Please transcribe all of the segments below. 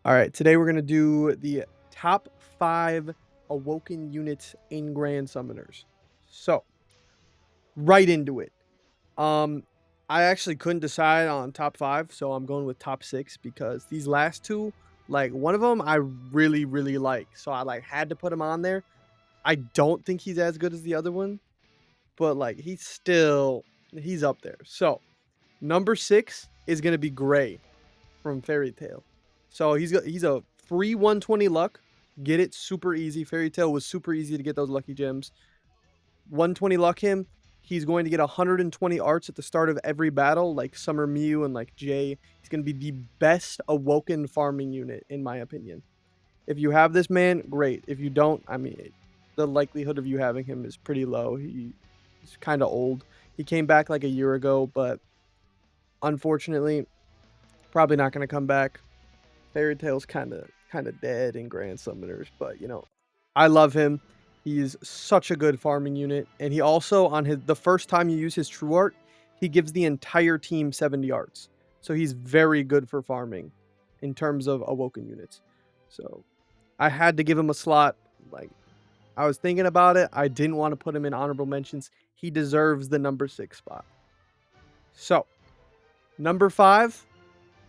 All right, today we're gonna do the top 5 Awoken units in Grand Summoners. So, right into it. Um, I actually couldn't decide on top 5, so I'm going with top 6 because these last 2, like, one of them I really, really like, so I, like, had to put him on there. I don't think he's as good as the other one, but, like, he's up there. So, number 6 is gonna be Gray from Fairy Tale. So he's a free 120 luck. Get it super easy. Fairy Tale was super easy to get those lucky gems. 120 luck him. He's going to get 120 arts at the start of every battle, like Summer Mew and like Jay. He's going to be the best Awoken farming unit, in my opinion. If you have this man, great. If you don't, I mean, the likelihood of you having him is pretty low. He's kind of old. He came back like a year ago, but unfortunately, probably not going to come back. Fairy Tail's kinda dead in Grand Summoners, but I love him. He's such a good farming unit, and he also on his the first time you use his true art, he gives the entire team 70 arts. So he's very good for farming in terms of awoken units. So I had to give him a slot. Like I was thinking about it. I didn't want to put him in honorable mentions. He deserves the number 6 spot. So, number 5,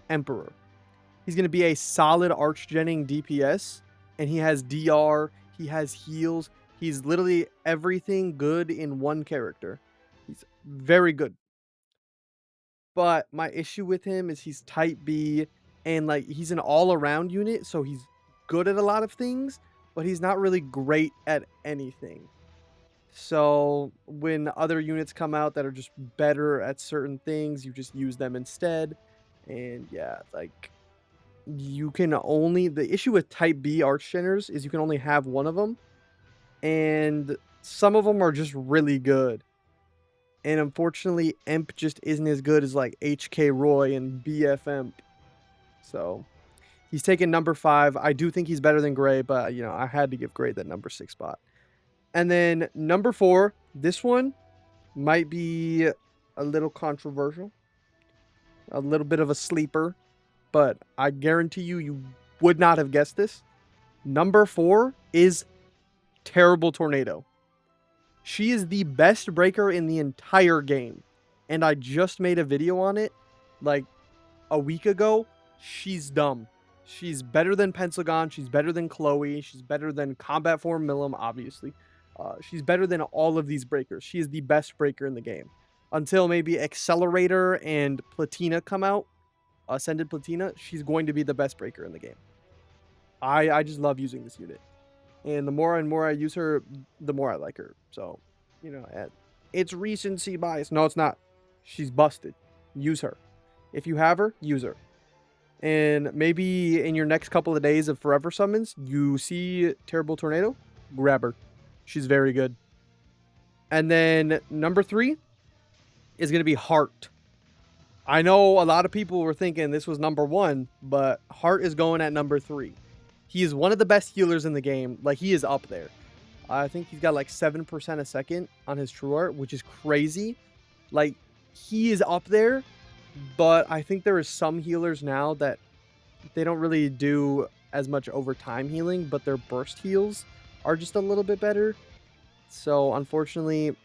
Emperor. He's going to be a solid archgenning DPS, and he has DR, he has heals. He's literally everything good in one character. He's very good. But my issue with him is he's type B, and like he's an all-around unit, so he's good at a lot of things, but he's not really great at anything. So when other units come out that are just better at certain things, you just use them instead. And yeah, like you can only the issue with type B archgeners is you can only have one of them, and some of them are just really good. And unfortunately, Emp just isn't as good as like HK Roy and BF Emp. So he's taken number 5. I do think he's better than Gray, but I had to give Gray that number 6 spot. And then number 4, this one might be a little controversial, a little bit of a sleeper, but I guarantee you would not have guessed this. Number 4 is Terrible Tornado. She is the best breaker in the entire game. And I just made a video on it like a week ago. She's dumb. She's better than Pensagon. She's better than Chloe. She's better than Combat Form Milim, obviously. She's better than all of these breakers. She is the best breaker in the game. Until maybe Accelerator and Platina come out, Ascended Platina, she's going to be the best breaker in the game. I just love using this unit. And the more and more I use her, the more I like her. So, it's recency bias. No, it's not. She's busted. Use her. If you have her, use her. And maybe in your next couple of days of Forever Summons, you see Terrible Tornado, grab her. She's very good. And then number 3 is going to be Heart. I know a lot of people were thinking this was number 1, but Heart is going at number 3. He is one of the best healers in the game. Like, he is up there. I think he's got like 7% a second on his true art, which is crazy. Like, he is up there, but I think there is some healers now that they don't really do as much over time healing, but their burst heals are just a little bit better. So, unfortunately,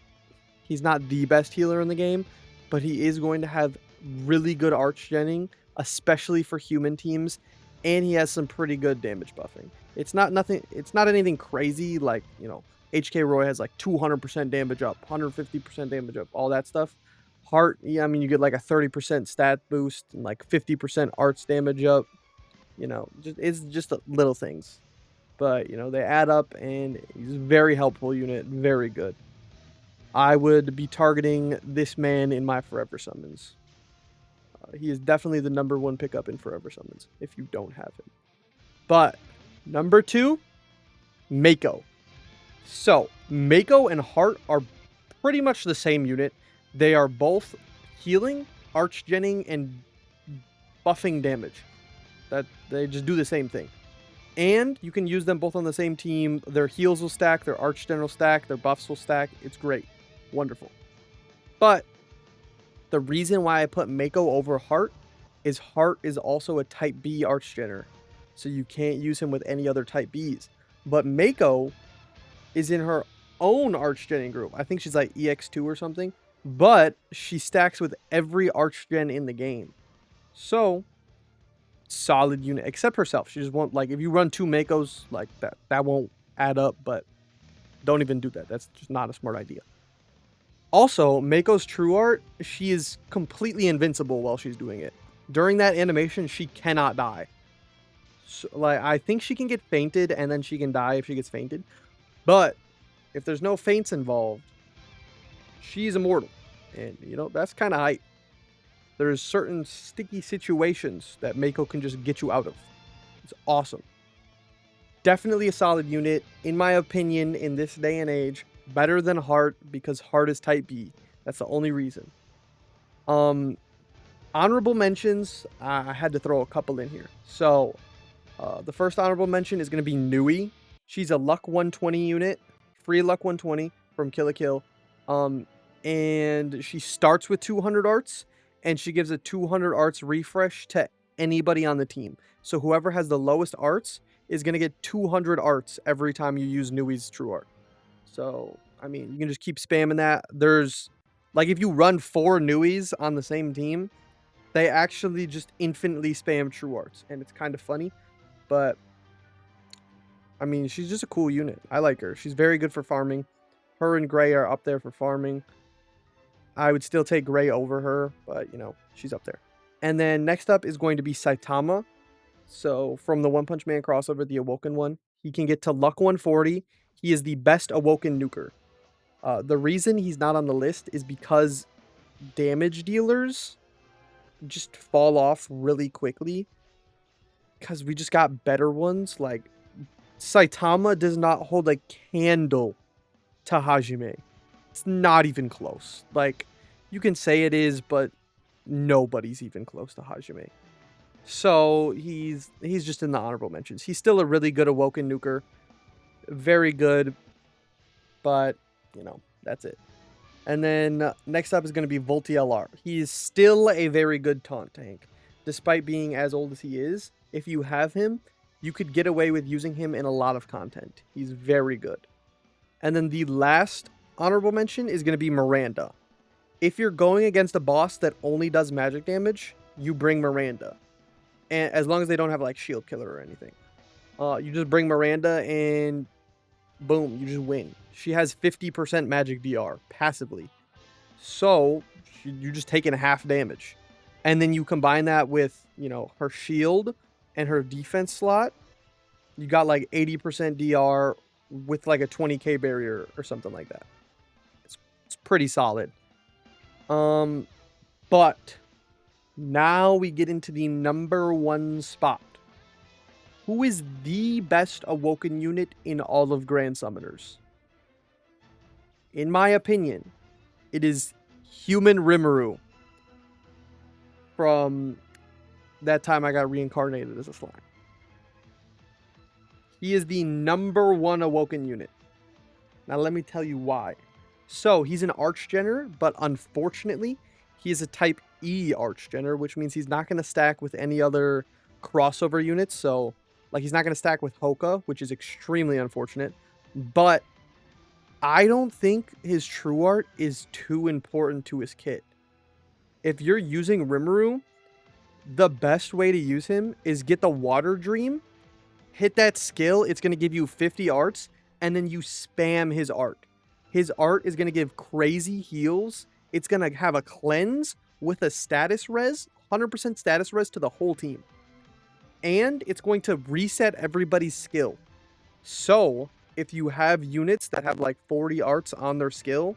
he's not the best healer in the game, but he is going to have really good archgenning, especially for human teams, and he has some pretty good damage buffing. It's not anything crazy like, HK Roy has like 200% damage up, 150% damage up, all that stuff. Heart, yeah, I mean you get like a 30% stat boost and like 50% arts damage up. It's just little things. But, they add up, and he's a very helpful unit, very good. I would be targeting this man in my Forever Summons. He is definitely the number 1 pickup in Forever Summons if you don't have him. But number 2, Mako. So Mako and Heart are pretty much the same unit. They are both healing, archgenning, and buffing damage. That they just do the same thing. And you can use them both on the same team. Their heals will stack, their archgen will stack, their buffs will stack. It's great. Wonderful. But the reason why I put Mako over Heart is also a type B archgener. so you can't use him with any other type Bs. But Mako is in her own Archgen group. I think she's like EX2 or something, but she stacks with every Archgen in the game. So, solid unit, except herself. She just won't, like, if you run 2 Makos, like, that won't add up, but don't even do that. That's just not a smart idea. Also, Mako's true art, she is completely invincible while she's doing it. During that animation, she cannot die. So, like, I think she can get fainted and then she can die if she gets fainted. But if there's no feints involved, she's immortal. And, you know, that's kind of hype. There's certain sticky situations that Mako can just get you out of. It's awesome. Definitely a solid unit, in my opinion, in this day and age. Better than Heart, because Heart is type B. That's the only reason. Honorable mentions, I had to throw a couple in here. So, the first honorable mention is going to be Nui. She's a Luck 120 unit, free Luck 120 from Kill la Kill. And she starts with 200 arts, and she gives a 200 arts refresh to anybody on the team. So whoever has the lowest arts is going to get 200 arts every time you use Nui's true art. So, I mean, you can just keep spamming that. There's, like, if you run 4 Nuis on the same team, they actually just infinitely spam true arts, and it's kind of funny. But, I mean, she's just a cool unit. I like her. She's very good for farming. Her and Gray are up there for farming. I would still take Gray over her, but, you know, she's up there. And then next up is going to be Saitama. So from the One Punch Man crossover, the Awoken one, he can get to Luck 140. He is the best Awoken nuker. The reason he's not on the list is because damage dealers just fall off really quickly. Because we just got better ones. Like, Saitama does not hold a candle to Hajime. It's not even close. Like, you can say it is, but nobody's even close to Hajime. So he's just in the honorable mentions. He's still a really good Awoken nuker. Very good. But, you know, that's it. And then next up is going to be Volti LR. He is still a very good taunt tank. Despite being as old as he is, if you have him, you could get away with using him in a lot of content. He's very good. And then the last honorable mention is going to be Miranda. If you're going against a boss that only does magic damage, you bring Miranda. And as long as they don't have, like, shield killer or anything. You just bring Miranda and boom, you just win. She has 50% magic DR passively. So you're just taking half damage. And then you combine that with, you know, her shield and her defense slot. You got like 80% DR with like a 20k barrier or something like that. It's pretty solid. But now we get into the number 1 spot. Who is the best Awoken unit in all of Grand Summoners? In my opinion, it is Human Rimuru from that time I got reincarnated as a slime. He is the number 1 Awoken unit. Now let me tell you why. So he's an Archgener, but unfortunately, he is a Type E Archgener, which means he's not going to stack with any other crossover units. So, like, he's not going to stack with Hoka, which is extremely unfortunate. But I don't think his true art is too important to his kit. If you're using Rimuru, the best way to use him is get the Water Dream, hit that skill, it's going to give you 50 arts, and then you spam his art. His art is going to give crazy heals. It's going to have a cleanse with a status res, 100% status res to the whole team. And it's going to reset everybody's skill. So, if you have units that have like 40 arts on their skill,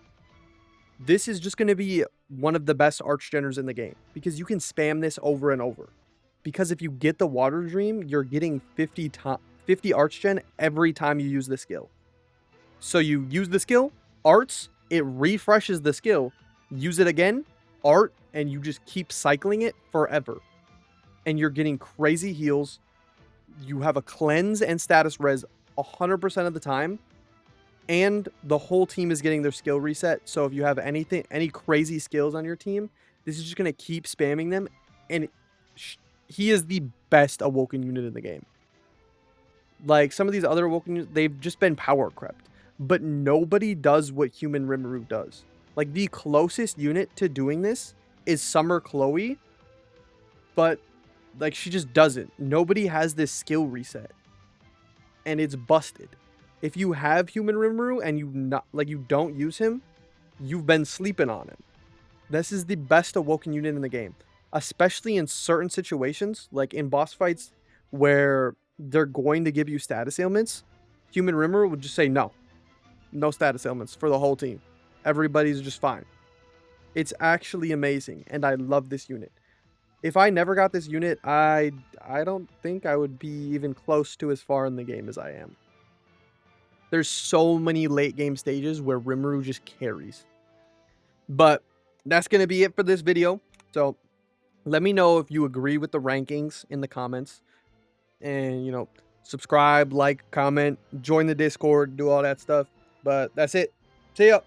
this is just going to be one of the best Archgeners in the game. Because you can spam this over and over. Because if you get the Water Dream, you're getting 50 Archgen every time you use the skill. So you use the skill, arts, it refreshes the skill, use it again, art, and you just keep cycling it forever. And you're getting crazy heals. You have a cleanse and status res 100% of the time. And the whole team is getting their skill reset. So if you have any crazy skills on your team, this is just going to keep spamming them. And he is the best Awoken unit in the game. Like, some of these other Awoken units, they've just been power crept, but nobody does what human Rimuru does. Like, the closest unit to doing this is Summer Chloe, but, like, she just doesn't. Nobody has this skill reset, and it's busted. If you have human Rimuru and you don't use him, you've been sleeping on him. This is the best Awoken unit in the game, especially in certain situations, like in boss fights where they're going to give you status ailments. Human Rimmer would just say no status ailments for the whole team. Everybody's just fine. It's actually amazing, and I love this unit. If I never got this unit, I don't think I would be even close to as far in the game as I am. There's so many late game stages where Rimuru just carries. But that's going to be it for this video. So let me know if you agree with the rankings in the comments. And, subscribe, like, comment, join the Discord, do all that stuff. But that's it. See ya.